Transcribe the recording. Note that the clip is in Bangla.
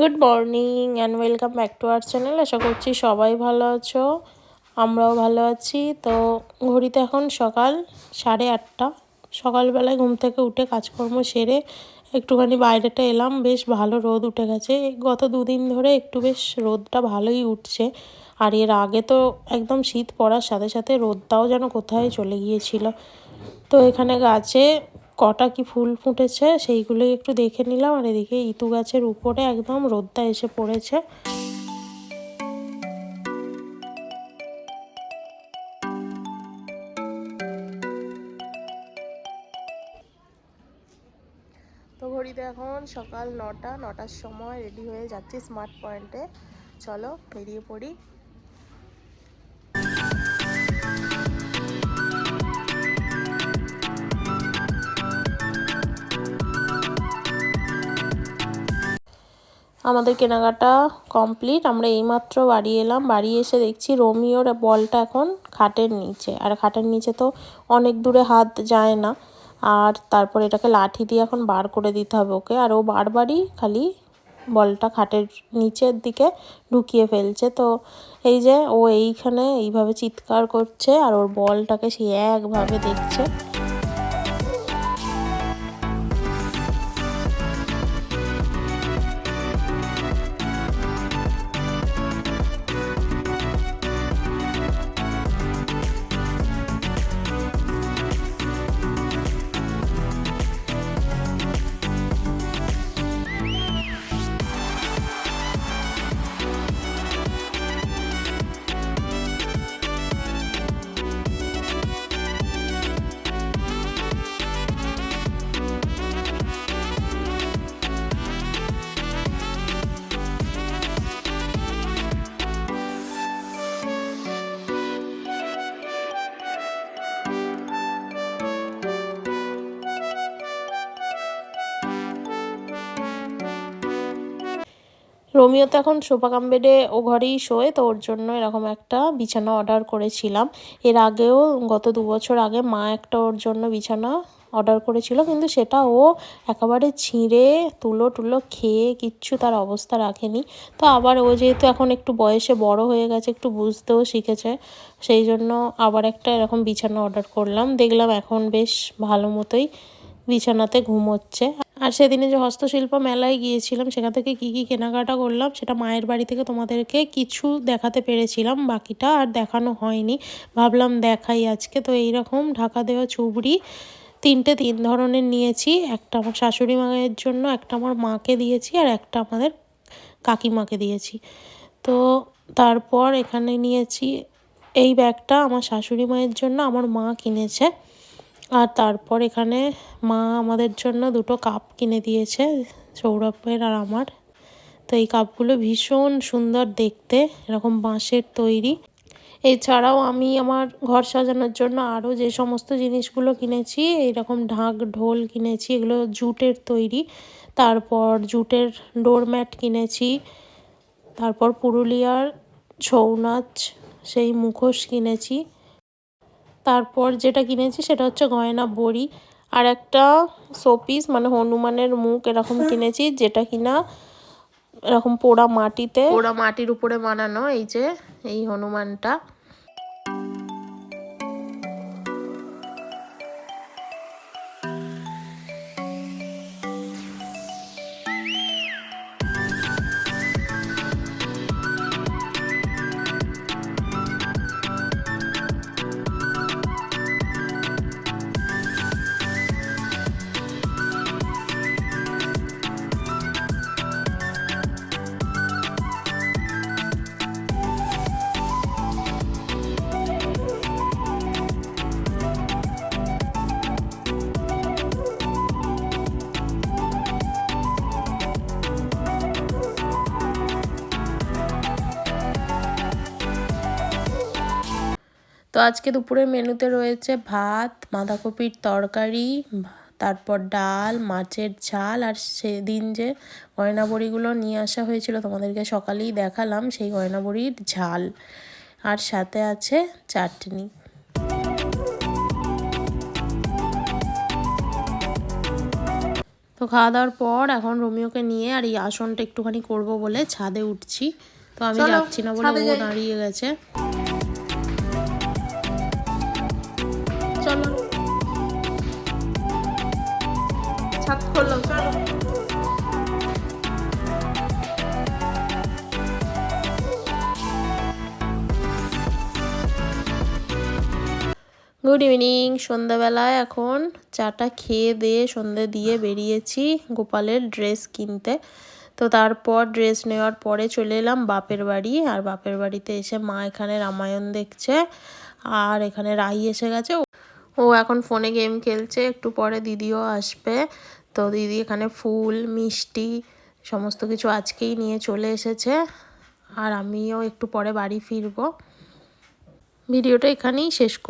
Good morning and welcome back to our channel. আশা করছি সবাই ভালো আছো, আমরাও ভালো আছি। তো ঘড়িতে এখন সকাল 8:30। সকালবেলায় ঘুম থেকে উঠে কাজকর্ম সেরে একটুখানি বাইরেটা এলাম। বেশ ভালো রোদ উঠে গেছে। গত দুদিন ধরে একটু বেশ রোদটা ভালোই উঠছে। আর এর আগে তো একদম শীত পড়ার সাথে সাথে রোদটাও যেন কোথায় চলে গিয়েছিল। তো এখানে গাছে কটা কি ফুল ফুটেছে সেইগুলোই একটু দেখে নিলাম। আর এদিকে ইতু গাছের উপরে একদম রোদটা এসে পড়েছে। তো ঘড়িতে এখন সকাল 9টার সময় রেডি হয়ে যাচ্ছি স্মার্ট পয়েন্টে। চলো বেরিয়ে পড়ি। আমাদের কেনাকাটা কমপ্লিট। আমরা এইমাত্র বাড়ি এলাম। বাড়ি এসে দেখছি রোমিওর বলটা এখন খাটের নিচে। আর খাটের নিচে তো অনেক দূরে হাত যায় না। আর তারপর এটাকে লাঠি দিয়ে এখন বার করে দিতে হবে ওকে। আর ও বারবারই খালি বলটা খাটের নিচের দিকে ঢুকিয়ে ফেলছে। তো এই যে ও এইখানে এইভাবে চিৎকার করছে আর ওর বলটাকে সে একভাবে দেখছে। রোমিও তো এখন সোফা কাম বেডে ও ঘরেই শোয়। তো ওর জন্য এরকম একটা বিছানা অর্ডার করেছিলাম। এর আগেও গত 2 বছর আগে মা একটা ওর জন্য বিছানা অর্ডার করেছিল, কিন্তু সেটা ও একেবারে ছিঁড়ে তুলো খেয়ে কিচ্ছু তার অবস্থা রাখেনি। তো আবার ও যেহেতু এখন একটু বয়সে বড় হয়ে গেছে, একটু বুঝতেও শিখেছে, সেই জন্য আবার একটা এরকম বিছানা অর্ডার করলাম। দেখলাম এখন বেশ ভালো মতোই বিছানাতে ঘুমোচ্ছে। আর সেদিনে যে হস্তশিল্প মেলায় গিয়েছিলাম, সেখান থেকে কী কী কেনাকাটা করলাম সেটা মায়ের বাড়ি থেকে তোমাদেরকে কিছু দেখাতে পেরেছিলাম, বাকিটা আর দেখানো হয়নি। ভাবলাম দেখাই আজকে। তো এইরকম ঢাকা দেওয়া চুবড়ি 3 ধরনের নিয়েছি। একটা আমার শাশুড়ি মায়ের জন্য, একটা আমার মাকে দিয়েছি, আর একটা আমাদের কাকিমাকে দিয়েছি। তো তারপর এখানে নিয়েছি এই ব্যাগটা আমার শাশুড়ি মায়ের জন্য, আমার মা কিনেছে। আর তারপর এখানে মা আমাদের জন্য 2টো কাপ কিনে দিয়েছে, সৌরভের আর আমার। তো এই কাপগুলো ভীষণ সুন্দর দেখতে, এরকম বাঁশের তৈরি। এছাড়াও আমি আমার ঘর সাজানোর জন্য আরও যে সমস্ত জিনিসগুলো কিনেছি, এইরকম ঢাক ঢোল কিনেছি, এগুলো জুটের তৈরি। তারপর জুটের ডোরম্যাট কিনেছি। তারপর পুরুলিয়ার ছৌ নাচ সেই মুখোশ কিনেছি। তারপর যেটা কিনেছি সেটা হচ্ছে গয়না বড়ি। আর একটা শোপিস মানে হনুমানের মুখ এরকম কিনেছি, যেটা কিনা এরকম পোড়া মাটির উপরে বানানো। এই যে এই হনুমানটা। তো আজকে দুপুরের মেনুতে রয়েছে ভাত, বাঁধাকপির তরকারি, তারপর ডাল, মাছের ঝাল, আর সেদিন যে গয়না বড়িগুলো নিয়ে আসা হয়েছিল তোমাদেরকে সকালেই দেখালাম, সেই গয়না বড়ির ঝাল। আর সাথে আছে চাটনি। তো খাওয়া দাওয়ার পর এখন রোমিওকে নিয়ে আর এই আসনটা একটুখানি করব বলে ছাদে উঠছি। তো আমি যাচ্ছি না বলে ও দাঁড়িয়ে গেছে। চলো ছাদ খোলো, চলো। Good evening. সন্ধ্যাবেলায় এখন চাটা খেয়ে দিয়ে সন্ধ্যে দিয়ে বেরিয়েছি গোপালের ড্রেস কিনতে। তো তারপর ড্রেস নেওয়ার পরে চলে এলাম বাপের বাড়ি। আর বাপের বাড়িতে এসে মা এখানে রামায়ণ দেখছে আর এখানে রাহি এসে গেছে। ও এখন ফোনে গেম খেলছে, একটু পরে দিদিও আসবে। তো দিদি এখানে ফুল মিষ্টি সমস্ত কিছু আজকেই নিয়ে চলে এসেছে। আর আমিও একটু পরে বাড়ি ফিরবো। ভিডিওটা এখানেই শেষ করব।